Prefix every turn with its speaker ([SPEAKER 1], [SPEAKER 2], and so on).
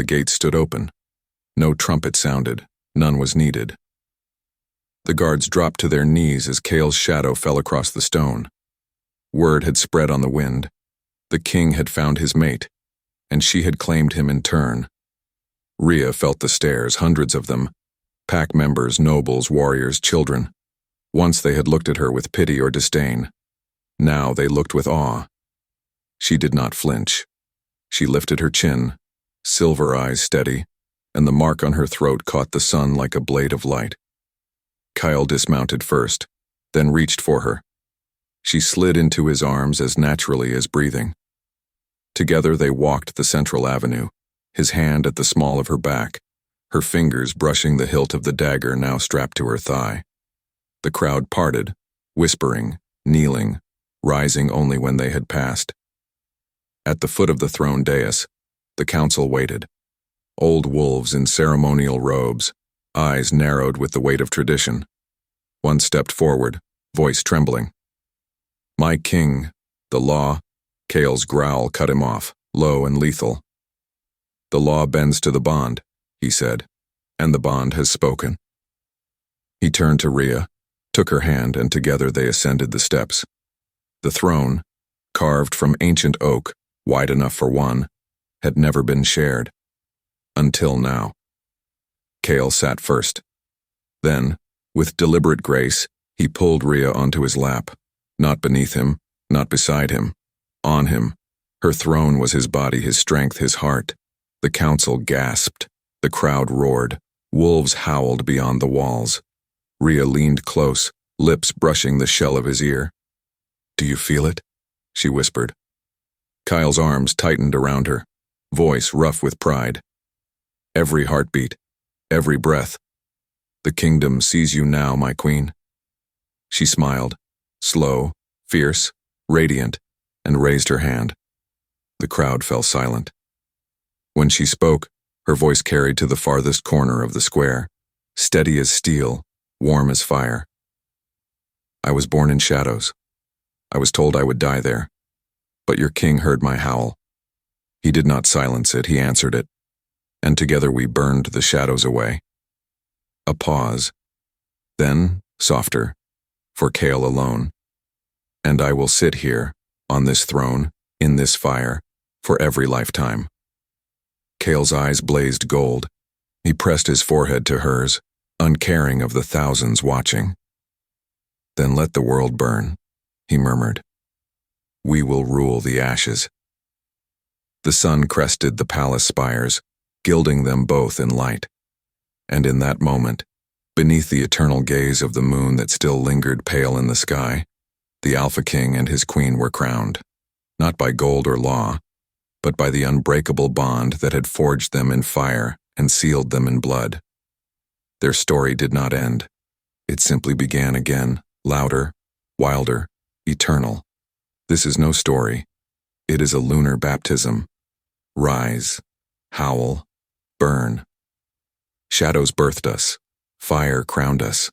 [SPEAKER 1] The gate stood open. No trumpet sounded. None was needed. The guards dropped to their knees as Cale's shadow fell across the stone. Word had spread on the wind. The king had found his mate, and she had claimed him in turn. Rhea felt the stares, hundreds of them. Pack members, nobles, warriors, children. Once they had looked at her with pity or disdain. Now they looked with awe. She did not flinch. She lifted her chin, silver eyes steady, and the mark on her throat caught the sun like a blade of light. Kyle dismounted first, then reached for her. She slid into his arms as naturally as breathing. Together they walked the central avenue, his hand at the small of her back, her fingers brushing the hilt of the dagger now strapped to her thigh. The crowd parted, whispering, kneeling, rising only when they had passed. At the foot of the throne dais, the council waited. Old wolves in ceremonial robes, eyes narrowed with the weight of tradition. One stepped forward, voice trembling. "My king, the law," Cale's growl cut him off, low and lethal. "The law bends to the bond," he said, "and the bond has spoken." He turned to Rhea, took her hand, and together they ascended the steps. The throne, carved from ancient oak, wide enough for one, had never been shared. Until now. Cale sat first. Then, with deliberate grace, he pulled Rhea onto his lap, not beneath him, not beside him, on him. Her throne was his body, his strength, his heart. The council gasped. The crowd roared. Wolves howled beyond the walls. Rhea leaned close, lips brushing the shell of his ear. "Do you feel it?" she whispered. Kyle's arms tightened around her, voice rough with pride. "Every heartbeat, every breath. The kingdom sees you now, my queen." She smiled, slow, fierce, radiant, and raised her hand. The crowd fell silent. When she spoke, her voice carried to the farthest corner of the square, steady as steel, warm as fire. "I was born in shadows. I was told I would die there. But your king heard my howl. He did not silence it, he answered it. And together we burned the shadows away." A pause. Then, softer, for Cale alone. "And I will sit here, on this throne, in this fire, for every lifetime." Cale's eyes blazed gold. He pressed his forehead to hers, uncaring of the thousands watching. "Then let the world burn," he murmured. "We will rule the ashes." The sun crested the palace spires, gilding them both in light. And in that moment, beneath the eternal gaze of the moon that still lingered pale in the sky, the Alpha King and his queen were crowned, not by gold or law, but by the unbreakable bond that had forged them in fire and sealed them in blood. Their story did not end. It simply began again, louder, wilder, eternal. This is no story. It is a lunar baptism. Rise, howl, burn. Shadows birthed us. Fire crowned us.